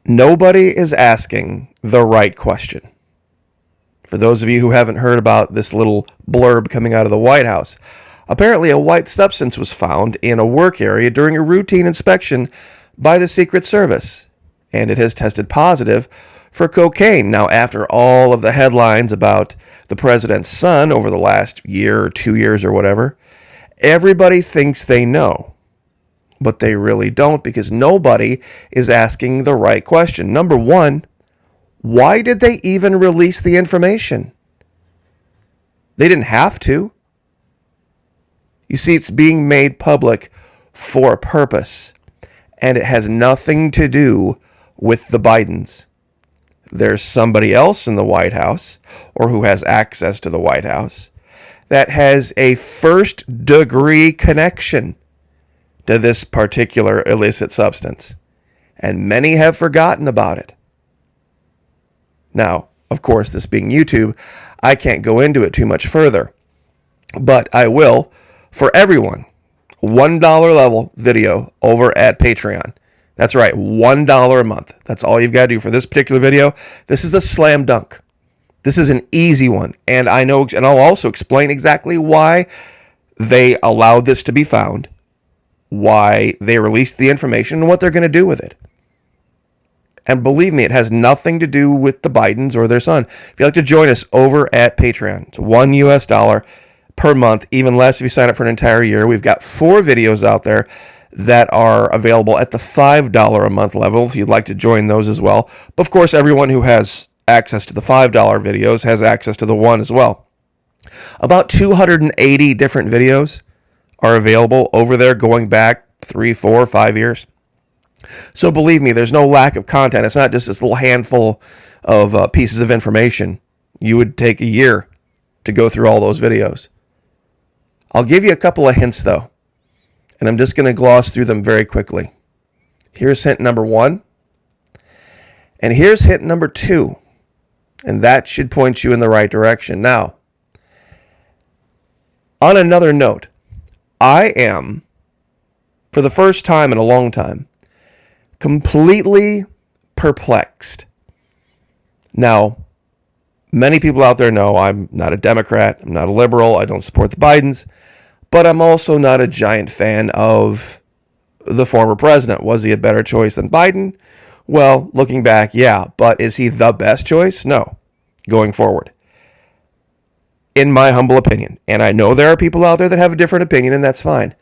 Nobody is asking the right question. For those of you who haven't heard about this little blurb coming out of the White House, apparently a white substance was found in a work area during a routine inspection by the Secret Service, and it has tested positive for cocaine. Now, after all of the headlines about the president's son over the last year or 2 years or whatever, everybody thinks they know, but they really don't, because nobody is asking the right question. Number one, why did they even release the information? They didn't have to. You see, it's being made public for a purpose, and it has nothing to do with the Bidens. There's somebody else in the White House, or who has access to the White House, that has a first-degree connection to this particular illicit substance, and many have forgotten about it. Now, of course, this being YouTube, I can't go into it too much further, but I will, for everyone, $1 level video over at Patreon. That's right, $1 a month. That's all you've got to do for this particular video. This is a slam dunk. This is an easy one, and I know, and I'll also explain exactly why they allowed this to be found, why they released the information, and what they're going to do with it. And believe me, it has nothing to do with the Bidens or their son. If you'd like to join us over at Patreon, it's $1 per month, even less if you sign up for an entire year. We've got 4 videos out there that are available at the $5 a month level if you'd like to join those as well. But of course, everyone who has access to the $5 videos has access to the one as well. About 280 different videos are available over there going back 3, 4, 5 years. So believe me, there's no lack of content. It's not just this little handful of pieces of information. You would take a year to go through all those videos. I'll give you a couple of hints, though, and I'm just going to gloss through them very quickly. Here's hint number 1, and here's hint number 2, and that should point you in the right direction. Now, on another note, I am, for the first time in a long time, completely perplexed. Now, many people out there know I'm not a Democrat, I'm not a liberal, I don't support the Bidens, but I'm also not a giant fan of the former president. Was he a better choice than Biden? Well, looking back, yeah, but is he the best choice? No, going forward. In my humble opinion, and I know there are people out there that have a different opinion, and that's fine.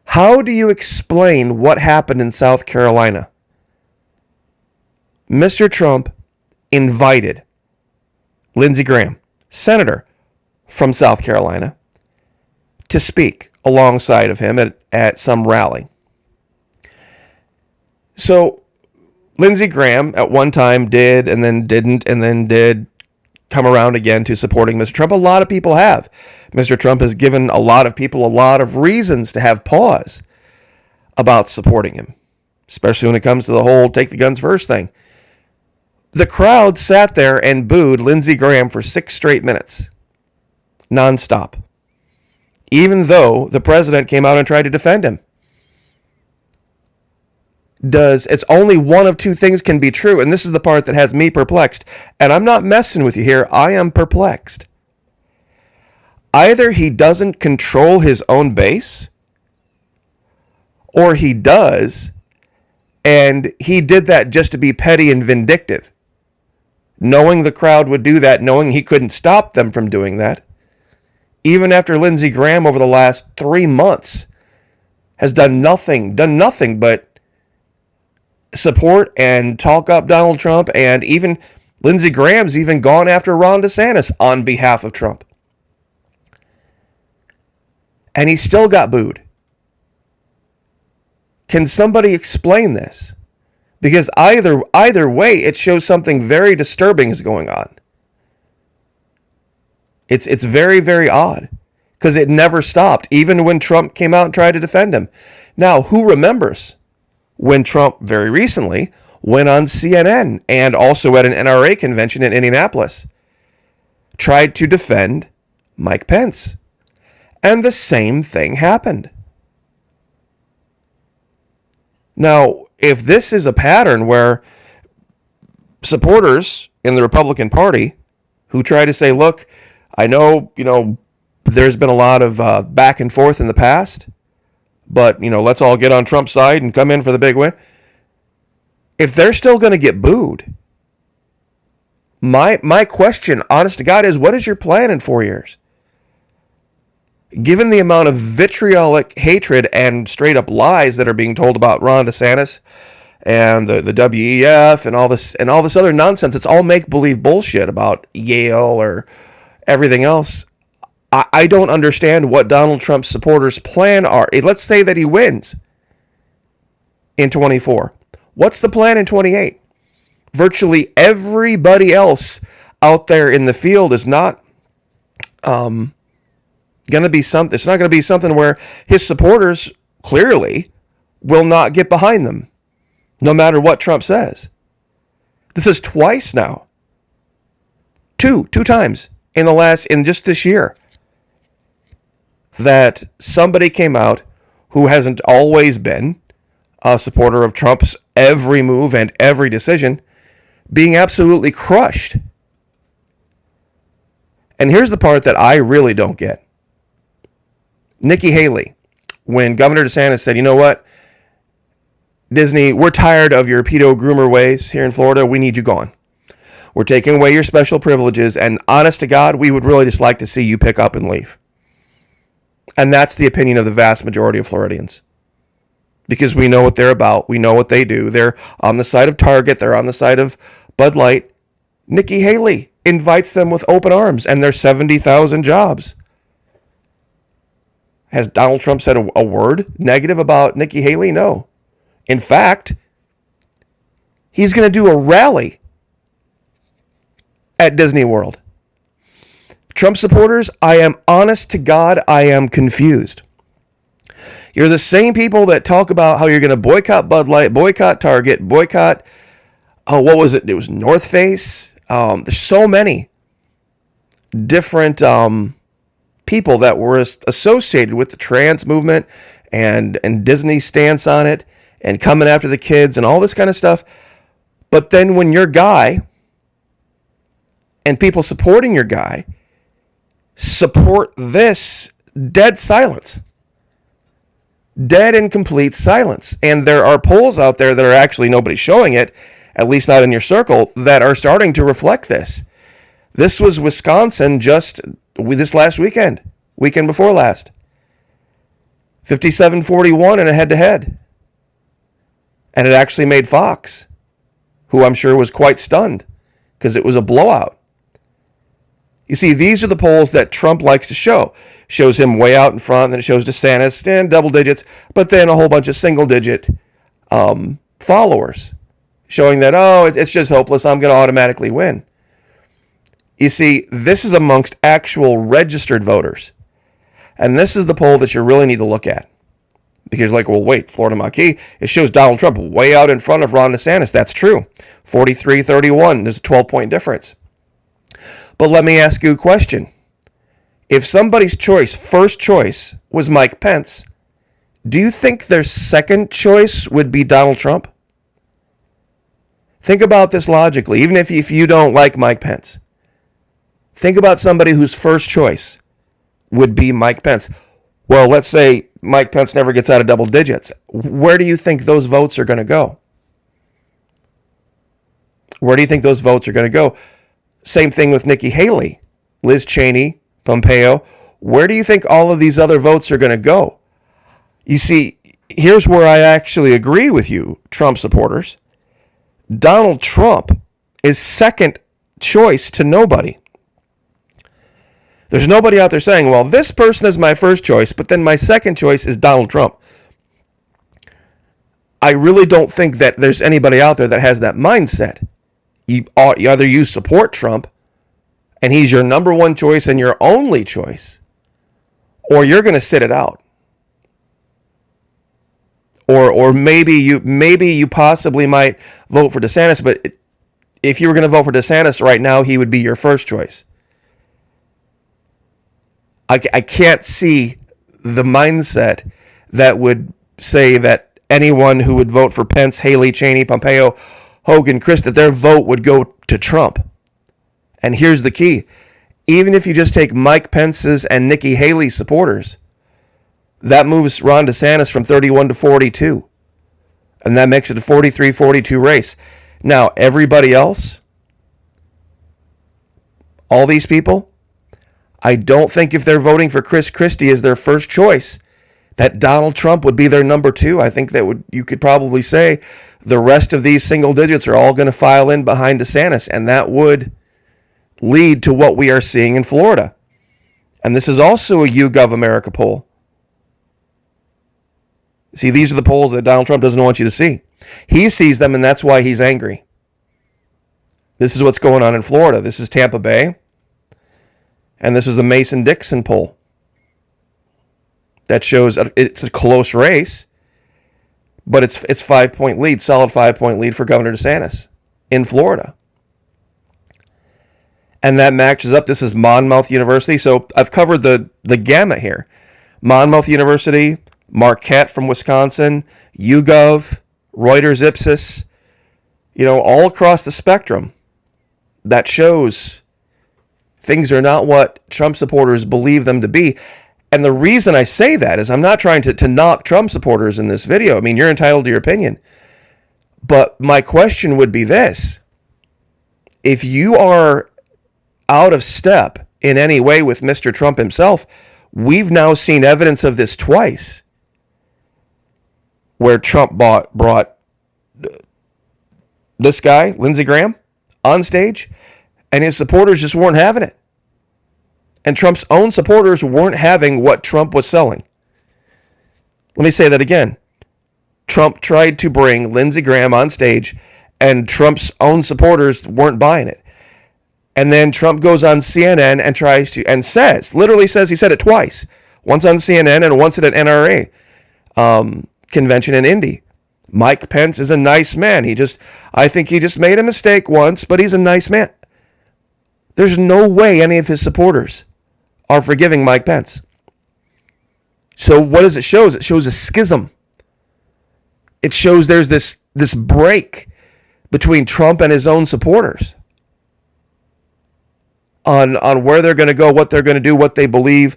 How do you explain what happened in South Carolina? Mr. Trump invited Lindsey Graham, senator from South Carolina, to speak alongside of him at some rally. So Lindsey Graham at one time did and then didn't and then did come around again to supporting Mr. Trump. A lot of people have. Mr. Trump has given a lot of people a lot of reasons to have pause about supporting him, especially when it comes to the whole take the guns first thing. The crowd sat there and booed Lindsey Graham for 6 straight minutes, nonstop, even though the president came out and tried to defend him. It's only one of 2 things can be true, and this is the part that has me perplexed, and I'm not messing with you here, I am perplexed. Either he doesn't control his own base, or he does, and he did that just to be petty and vindictive, knowing the crowd would do that, knowing he couldn't stop them from doing that, even after Lindsey Graham over the last 3 months has done nothing but support and talk up Donald Trump, and even Lindsey Graham's even gone after Ron DeSantis on behalf of Trump. And he still got booed. Can somebody explain this? Because either way, it shows something very disturbing is going on. It's very, very odd, because it never stopped, even when Trump came out and tried to defend him. Now, who remembers when Trump very recently went on CNN and also at an NRA convention in Indianapolis, tried to defend Mike Pence, and the same thing happened. Now, if this is a pattern where supporters in the Republican Party who try to say, look, I know, there's been a lot of back and forth in the past, but, let's all get on Trump's side and come in for the big win. If they're still going to get booed, my question, honest to God, is what is your plan in 4 years? Given the amount of vitriolic hatred and straight up lies that are being told about Ron DeSantis and the WEF and all this other nonsense, it's all make-believe bullshit about Yale or everything else. I don't understand what Donald Trump's supporters' plan are. Let's say that he wins in 24. What's the plan in 28? Virtually everybody else out there in the field is not going to be something. It's not going to be something where his supporters clearly will not get behind them, no matter what Trump says. This is twice now. Two times in just this year that somebody came out who hasn't always been a supporter of Trump's every move and every decision being absolutely crushed. And here's the part that I really don't get. Nikki Haley, when Governor DeSantis said, you know what, Disney, we're tired of your pedo groomer ways here in Florida. We need you gone. We're taking away your special privileges, and honest to God, we would really just like to see you pick up and leave. And that's the opinion of the vast majority of Floridians. Because we know what they're about. We know what they do. They're on the side of Target. They're on the side of Bud Light. Nikki Haley invites them with open arms, and there's 70,000 jobs. Has Donald Trump said a word negative about Nikki Haley? No. In fact, he's going to do a rally at Disney World. Trump supporters, I am honest to God, I am confused. You're the same people that talk about how you're going to boycott Bud Light, boycott Target, boycott, what was it? It was North Face. There's so many different people that were associated with the trans movement and Disney's stance on it and coming after the kids and all this kind of stuff. But then when your guy and people supporting your guy support this, dead silence. Dead and complete silence. And there are polls out there that are actually nobody's showing it, at least not in your circle, that are starting to reflect this. This was Wisconsin just this last weekend before last. 57-41 in a head-to-head. And it actually made Fox, who I'm sure was quite stunned because it was a blowout. You see, these are the polls that Trump likes to show. Shows him way out in front, then it shows DeSantis in double digits, but then a whole bunch of single-digit followers, showing that, it's just hopeless, I'm going to automatically win. You see, this is amongst actual registered voters. And this is the poll that you really need to look at. Because you're like, well, wait, Florida Marquee, it shows Donald Trump way out in front of Ron DeSantis. That's true. 43-31, there's a 12-point difference. But let me ask you a question. If somebody's first choice, was Mike Pence, do you think their second choice would be Donald Trump? Think about this logically, even if you don't like Mike Pence. Think about somebody whose first choice would be Mike Pence. Well, let's say Mike Pence never gets out of double digits. Where do you think those votes are going to go? Where do you think those votes are going to go? Same thing with Nikki Haley, Liz Cheney, Pompeo. Where do you think all of these other votes are going to go? You see, here's where I actually agree with you, Trump supporters. Donald Trump is second choice to nobody. There's nobody out there saying, well, this person is my first choice, but then my second choice is Donald Trump. I really don't think that there's anybody out there that has that mindset. Either you support Trump, and he's your number one choice and your only choice, or you're going to sit it out. Or maybe you possibly might vote for DeSantis, but if you were going to vote for DeSantis right now, he would be your first choice. I can't see the mindset that would say that anyone who would vote for Pence, Haley, Cheney, Pompeo Hogan, Chris, that their vote would go to Trump. And here's the key. Even if you just take Mike Pence's and Nikki Haley's supporters, that moves Ron DeSantis from 31 to 42. And that makes it a 43-42 race. Now, everybody else, all these people, I don't think if they're voting for Chris Christie as their first choice, that Donald Trump would be their number two. I think that you could probably say the rest of these single digits are all going to file in behind DeSantis, and that would lead to what we are seeing in Florida. And this is also a YouGov America poll. See, these are the polls that Donald Trump doesn't want you to see. He sees them, and that's why he's angry. This is what's going on in Florida. This is Tampa Bay. And this is the Mason-Dixon poll. That shows it's a close race, but it's 5-point lead, solid 5-point lead for Governor DeSantis in Florida. And that matches up. This is Monmouth University. So I've covered the gamut here. Monmouth University, Marquette from Wisconsin, YouGov, Reuters Ipsos, all across the spectrum. That shows things are not what Trump supporters believe them to be. And the reason I say that is I'm not trying to knock Trump supporters in this video. I mean, you're entitled to your opinion. But my question would be this. If you are out of step in any way with Mr. Trump himself, we've now seen evidence of this twice, where Trump brought this guy, Lindsey Graham, on stage, and his supporters just weren't having it. And Trump's own supporters weren't having what Trump was selling. Let me say that again. Trump tried to bring Lindsey Graham on stage, and Trump's own supporters weren't buying it. And then Trump goes on CNN and literally says, he said it twice. Once on CNN and once at an NRA convention in Indy. Mike Pence is a nice man. I think he just made a mistake once, but he's a nice man. There's no way any of his supporters are forgiving Mike Pence. So what does it show? It shows a schism. It shows there's this break between Trump and his own supporters on where they're going to go, what they're going to do, what they believe,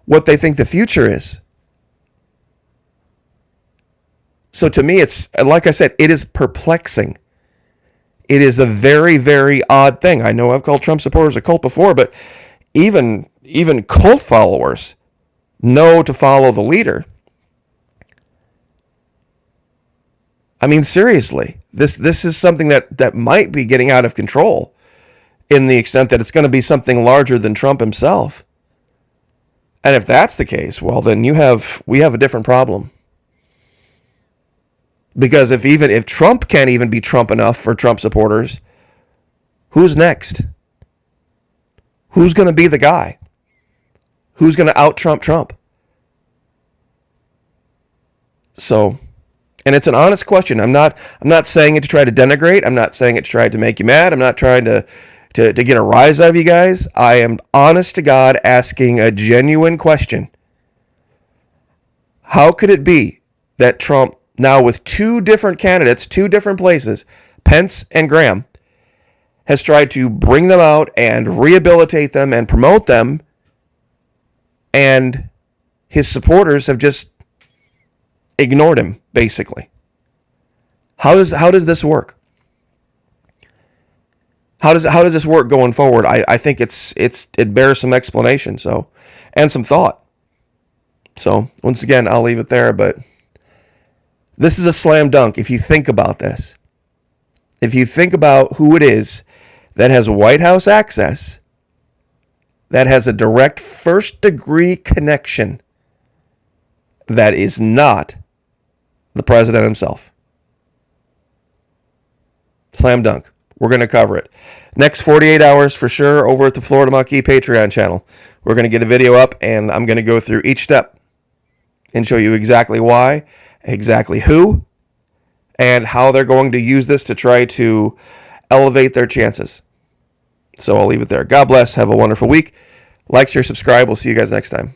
what they think the future is. So to me, it's, like I said, it is perplexing. It is a very, very odd thing. I know I've called Trump supporters a cult before, but even cult followers know to follow the leader. I mean, seriously, this is something that might be getting out of control in the extent that it's going to be something larger than Trump himself. And if that's the case, well, then we have a different problem. Because if Trump can't even be Trump enough for Trump supporters, who's next? Who's going to be the guy? Who's going to out-Trump Trump? So, and it's an honest question. I'm not saying it to try to denigrate. I'm not saying it to try to make you mad. I'm not trying to get a rise out of you guys. I am honest to God asking a genuine question. How could it be that Trump, now with two different candidates, two different places, Pence and Graham, has tried to bring them out and rehabilitate them and promote them, and his supporters have just ignored him, basically? How does this work? How does this work going forward? I think it bears some explanation, and some thought. So once again, I'll leave it there, but this is a slam dunk if you think about this. If you think about who it is that has White House access, that has a direct first-degree connection, that is not the president himself. Slam dunk. We're going to cover it. Next 48 hours for sure over at the Florida Maquis Patreon channel. We're going to get a video up, and I'm going to go through each step and show you exactly why, exactly who, and how they're going to use this to try to elevate their chances. So I'll leave it there. God bless. Have a wonderful week. Like, share, subscribe. We'll see you guys next time.